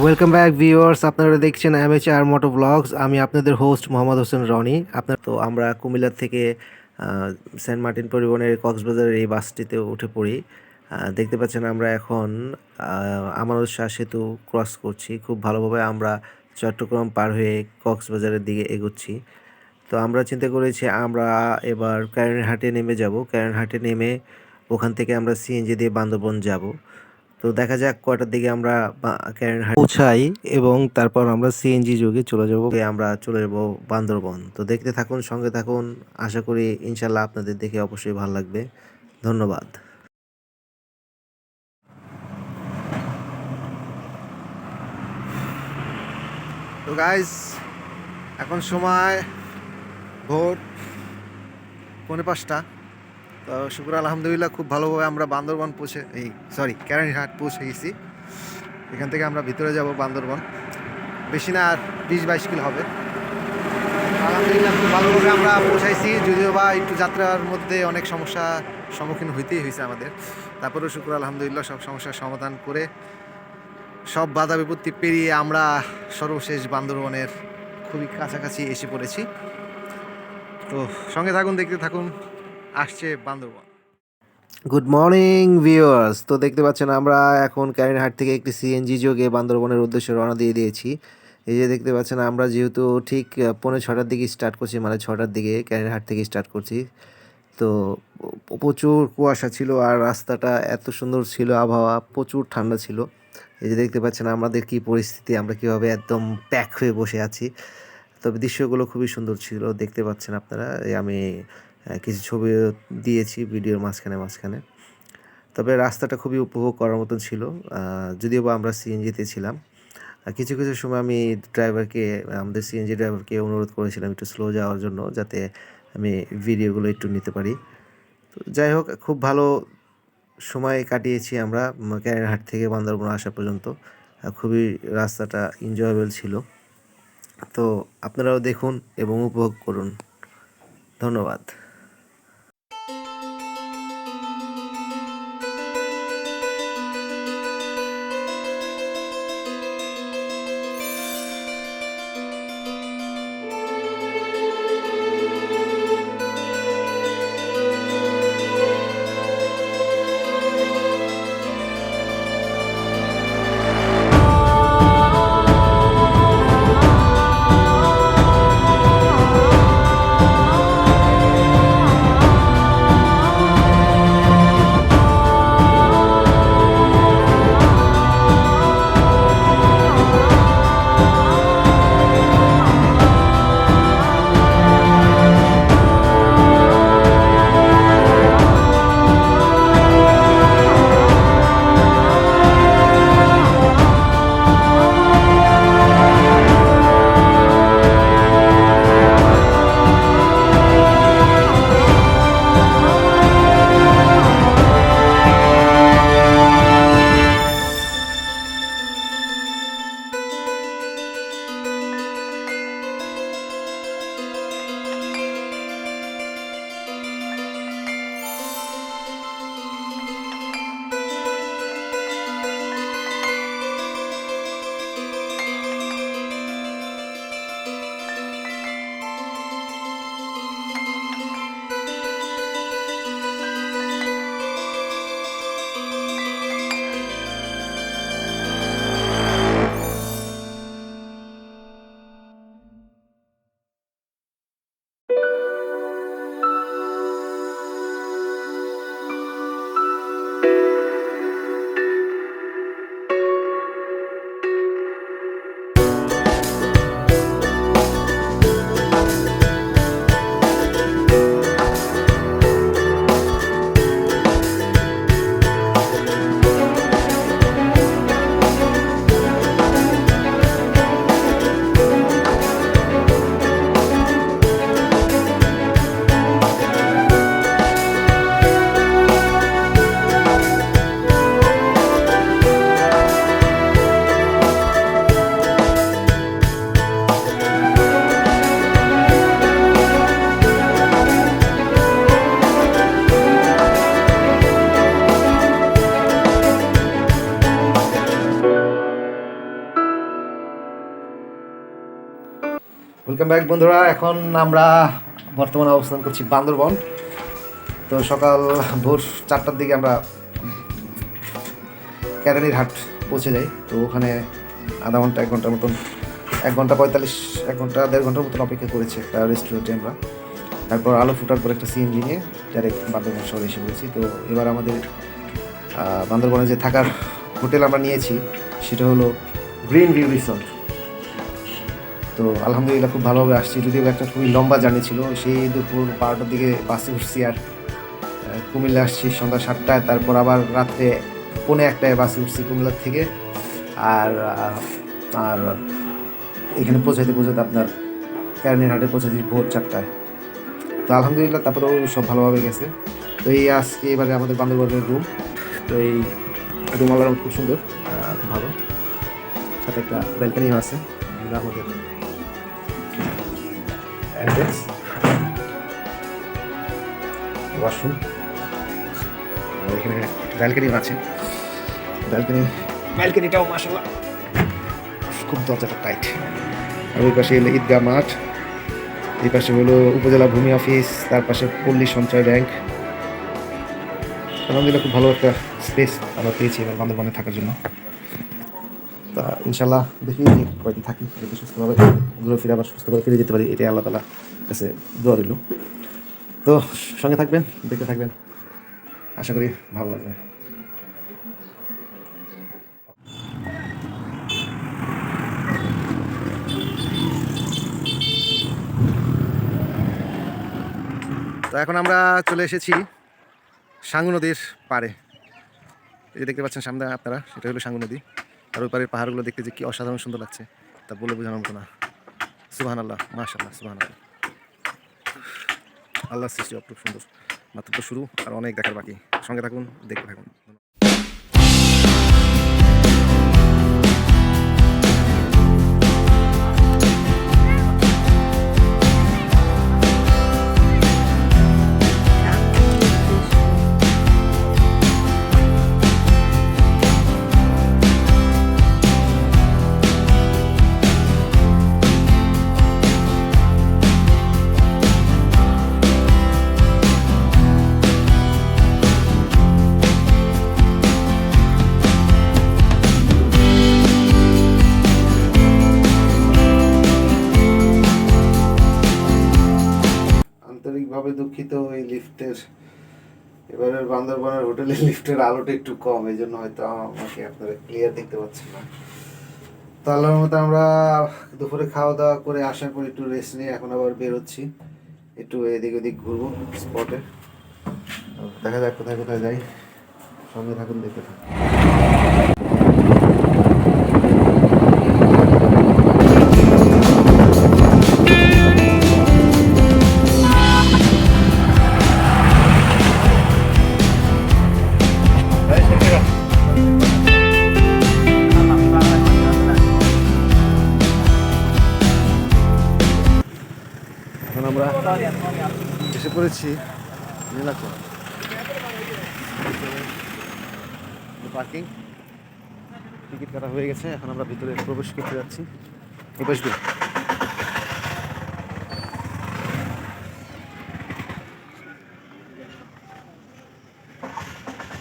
Welcome back viewers, আপনারা দেখছেন এমএচআর মোটো blogs. আমি আপনাদের হোস্ট মোহাম্মদ হোসেন রনি। আমরা কুমিল্লা থেকে সেন্ট মার্টিন পরিবহনের কক্সবাজারের এই বাসটিতে উঠে পড়ি। দেখতে পাচ্ছেন আমরা এখন আমানত শাহ সেতু ক্রস করছি। খুব ভালোভাবে আমরা চট্টগ্রাম পার হয়ে কক্সবাজারের দিকে এগোচ্ছি। তো আমরা চিন্তা করেছি আমরা এবার কারেন্টহাটে নেমে যাব। কারেন্টহাটে নেমে ওখান থেকে আমরা সিএনজি দিয়ে বান্দরবন যাব। তো দেখা যাক কয়টার দিকে আমরা ক্যারেনহাট পৌঁছাই এবং তারপর আমরা সিএনজি যোগে চলে যাব বান্দরবন। তো দেখতে থাকুন, সঙ্গে থাকুন। আশা করি ইনশাল্লাহ আপনাদের দেখে অবশ্যই ভালো লাগবে। ধন্যবাদ। তো গাইস, এখন সময় ভোর 4:45। তো শুক্র আলহামদুলিল্লাহ খুব ভালোভাবে আমরা বান্দরবন ক্যারেনহাট পৌঁছে গেছি। এখান থেকে আমরা ভিতরে যাব বান্দরবন। বেশি না, আর 20-22 কিলো হবে। আলহামদুলিল্লাহ খুব ভালোভাবে আমরা পৌঁছাইছি, যদিও বা একটু যাত্রার মধ্যে অনেক সমস্যার সম্মুখীন হইতেই হয়েছে আমাদের। তারপরেও শুক্র আলহামদুলিল্লাহ সব সমস্যার সমাধান করে, সব বাধা বিপত্তি পেরিয়ে আমরা সর্বশেষ বান্দরবনের খুবই কাছাকাছি এসে পড়েছি। তো সঙ্গে থাকুন, দেখতে থাকুন। আসছে বান্দরবন। Good morning viewers. তো দেখতে পাচ্ছেন আমরা এখন ক্যারেনহাট থেকে একটি সিএনজি যোগে বান্দরবনের উদ্দেশ্যে রওনা দিয়ে দিয়েছি। এই যে দেখতে পাচ্ছেন আমরা যেহেতু ঠিক 5:45-6টার দিকে স্টার্ট করছি, মানে 6টার দিকে ক্যারেনহাট থেকে স্টার্ট করছি। তো প্রচুর কুয়াশা ছিল আর রাস্তাটা এত সুন্দর ছিল, আবহাওয়া প্রচুর ঠান্ডা ছিল। এই যে দেখতে পাচ্ছেন আমাদের কি পরিস্থিতি, আমরা কীভাবে একদম প্যাক হয়ে বসে আছি। তবে দৃশ্যগুলো খুবই সুন্দর ছিল, দেখতে পাচ্ছেন আপনারা। আমি কিছু ছবি দিয়েছি ভিডিওর মাঝখানে। তবে রাস্তাটা খুবই উপভোগ করার মতন ছিল, যদিও বা আমরা সিএনজিতে ছিলাম। কিছু সময় আমি আমাদের সিএনজি ড্রাইভারকে অনুরোধ করেছিলাম একটু স্লো যাওয়ার জন্য, যাতে আমি ভিডিওগুলো একটু নিতে পারি। তো যাই হোক, খুব ভালো সময় কাটিয়েছি আমরা ক্যারেনহাট থেকে বান্দরবন আসা পর্যন্ত। খুবই রাস্তাটা এনজয়েবল ছিল। তো আপনারাও দেখুন এবং উপভোগ করুন। ধন্যবাদ। ওয়েলকাম ব্যাক বন্ধুরা। এখন আমরা বর্তমানে অবস্থান করছি বান্দরবন। তো সকাল ভোর 4টার দিকে আমরা কেরানীর হাট পৌঁছে যাই। তো ওখানে আধা ঘন্টা 1 ঘন্টার মতন 1 ঘন্টা 45 1 ঘন্টা 1.5 ঘন্টার মতন অপেক্ষা করেছি একটা রেস্টুরেন্টে আমরা। তারপর আলো ফুটার পর একটা সিএনজি নিয়ে ডাইরেক্ট বান্দরবন শহরে এসে পড়েছি। তো এবার আমাদের বান্দরবনে যে থাকার হোটেল আমরা নিয়েছি সেটা হলো গ্রিন ভিউ রিসর্ট। তো আলহামদুলিল্লাহ খুব ভালোভাবে আসছি, যদিও একটা খুবই লম্বা জার্নি ছিল। সেই দুপুর 12টার দিকে বাসে উঠছি আর কুমিল্লা আসছি সন্ধ্যা 7টায়। তারপর আবার রাত্রে 1:45টায় বাসে উঠছি কুমিল্লার থেকে। আর আর এখানে পৌঁছাতে আপনার কেরানীর হাটে পৌঁছাচ্ছি ভোর 4টায়। তো আলহামদুলিল্লাহ তারপরেও সব ভালোভাবে গেছে। তো এই আজকে এবারে আমাদের বান্দরবনের রুম। তো এই রুমওয়ালার খুব সুন্দর, খুব ভালো, সাথে একটা ব্যালকানিও আছে। আমাদের অ্যাড্রেস, ওয়াশরুম, এখানে ব্যালকানিও আছে। ব্যালকানিটাও মাশাআল্লাহ খুব দরজাটা টাইট। আর ওই পাশে হলো ঈদগাহ মাঠ, এই পাশে হলো উপজেলা ভূমি অফিস, তার পাশে পল্লী সঞ্চয় ব্যাংক। আলহামদুলিল্লাহ খুব ভালো একটা স্পেস আমরা পেয়েছি এবার বান্দরবনে থাকার জন্য। তা ইনশাল্লাহ দেখি কয়েকদিন থাকি, যাতে সুস্থভাবে ঘুরে ফিরে আবার সুস্থভাবে ফিরে যেতে পারি, এটাই আল্লাহ তাআলার কাছে দোয়া রইল। তো সঙ্গে থাকবেন, দেখতে থাকবেন, আশা করি ভালো লাগবে। তো এখন আমরা চলে এসেছি সাঙ্গু নদীর পাড়ে। এই যে দেখতে পাচ্ছেন সামনে আপনারা, সেটা হলো সাঙ্গু নদী। আর ওই পাড়ের পাহাড়গুলো দেখতে যে কি অসাধারণ সুন্দর লাগছে তা বলে বোঝানোর মতো না। সুবহানাল্লাহ, মাশাআল্লাহ, সুবহানাল্লাহ। আল্লাহর সৃষ্টি অপরূপ সুন্দর, মাত্র তো শুরু, আর অনেক দেখার বাকি। সঙ্গে থাকুন, দেখতে থাকুন। আন্তরিকভাবে দুঃখিত এই লিফটের, এবারের বান্দরবনের হোটেলের লিফটের আলোটা একটু কম, এই জন্য হয়তো আমাকে আপনারা ক্লিয়ার দেখতে পাচ্ছেন না। তো আল্লাহর মতো আমরা দুপুরে খাওয়া দাওয়া করে আসার পর একটু রেস্ট নিয়ে এখন আবার বের হচ্ছি, একটু এদিক ওদিক ঘুরবো স্পটে। দেখা যাক কোথায় কোথায় যাই, সঙ্গে থাকুন, দেখতে থাকুন। এখন আমরা এসে পড়েছি নীলাচল পার্কিং। টিকিট কাটা হয়ে গেছে, এখন আমরা ভিতরে প্রবেশ করতে যাচ্ছি। প্রবেশ দিন।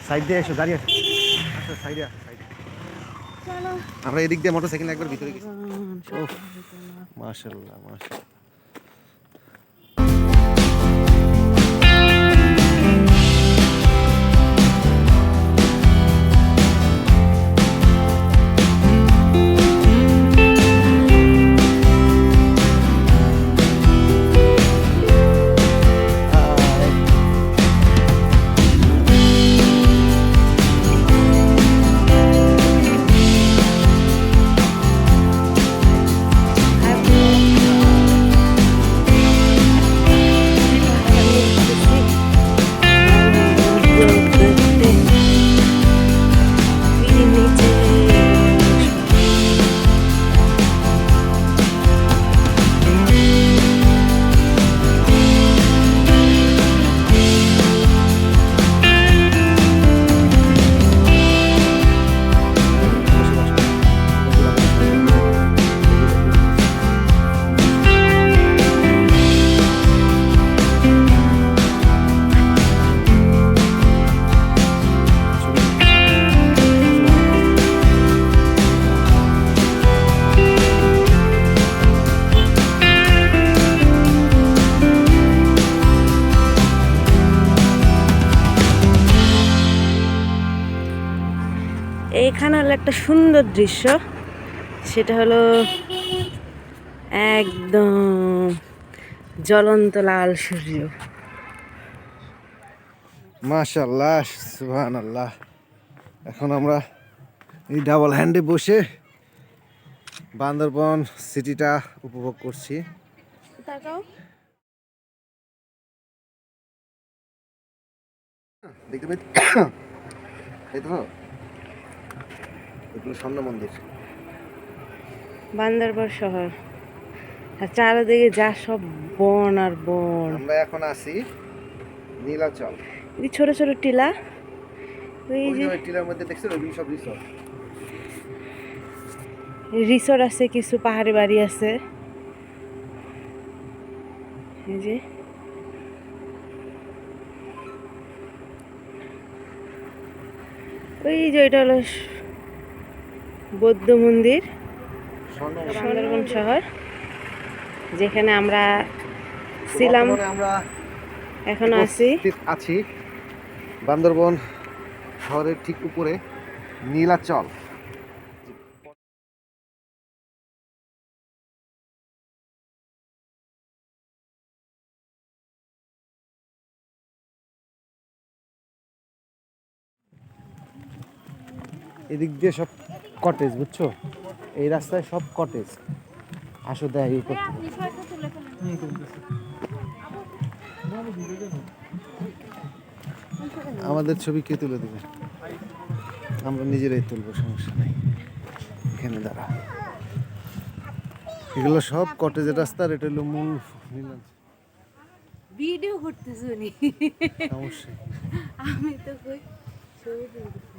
সাইড দিয়ে এসো, গাড়ি আছে, আচ্ছা সাইডে আছে, সাইডে। আমরা এদিক দিয়ে মোটরসাইকেল একবার ভিতরে গেছি। মাশাআল্লাহ, মাশাআল্লাহ। এখানে হলো একটা সুন্দর দৃশ্য, সেটা হলো একদম জ্বলন্ত লাল সূর্য। মাশাআল্লাহ, সুবহানাল্লাহ। এখন আমরা এই ডাবল হ্যান্ডে বসে বান্দরবন সিটিটা উপভোগ করছি। দেখতে পাই এই তো এগুলো স্বর্ণ মন্দির। বান্দরবান শহর, আর চারিদিকে যা সব বন আর বন। আমরা এখন আছি নীলাচল। এই ছোট ছোট টিলা, ওই ওই যে যে টিলার মধ্যে দেখছেন ওই সব রিসোর্ট। রিসোর্ট আছে, কিছু পাহাড়ি বাড়ি আছে। এই যে ওই যে এটা হলো বৌদ্ধ মন্দির, সুন্দরবন শহর, যেখানে আমরা ছিলাম, আমরা এখনো আছি বান্দরবন শহরের ঠিক উপরে নীলাচল। এদিক দিয়ে সব কটেজ, বুঝছো? এই রাস্তায় সব কটেজ। আসো দেখ এই করতে। আমাদের ছবি কে তুলে দেবে? আমরা নিজেরাই তুলবো, সমস্যা নেই। এখানে দাঁড়া। এগুলো সব কটেজের রাস্তা, আর এটা হলো মূল ভিডিও করতেছ নি? সমস্যা আমি তো কই ছবি তুলতেছি।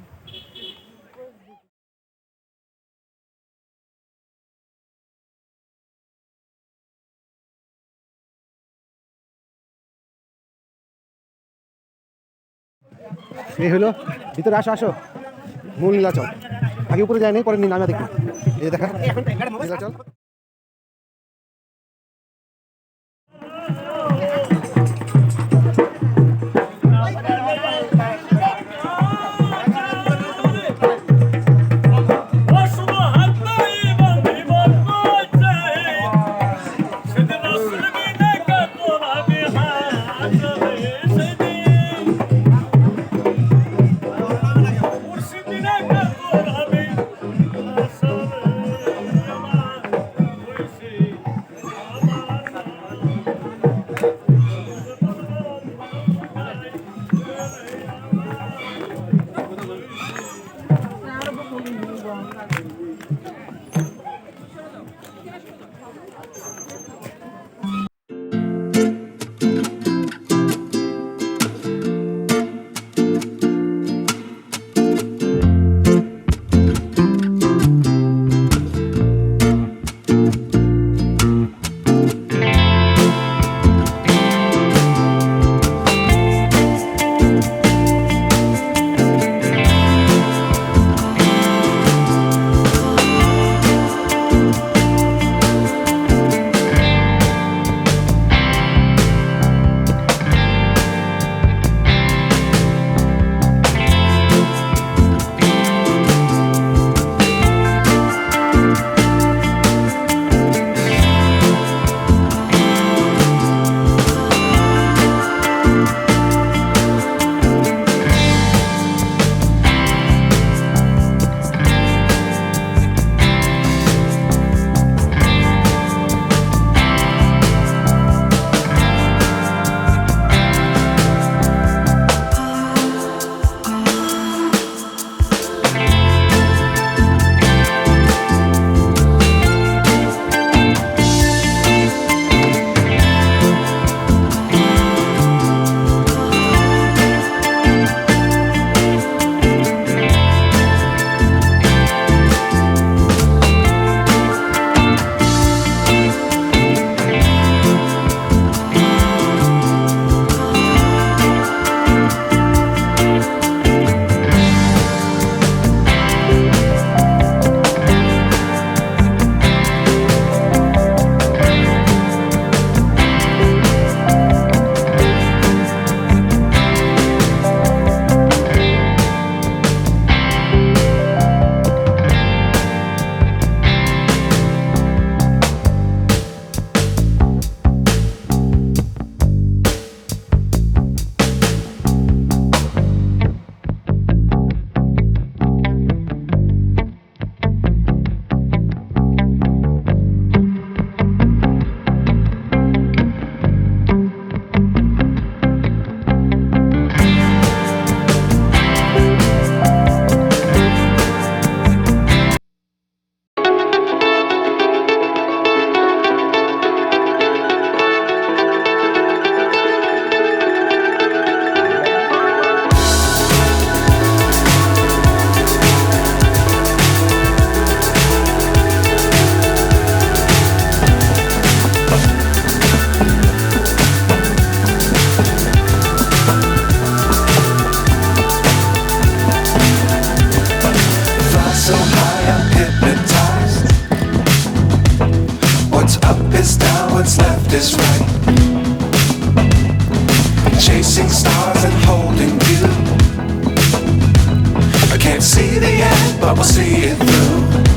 এই হলো ভিতরে, আসো আসো, মূল নীলাচল। আগে উপরে যায়নি, পরে নামে দেখো। এই দেখা Nilachal. stars and holding you. I can't see the end, but we'll see it through.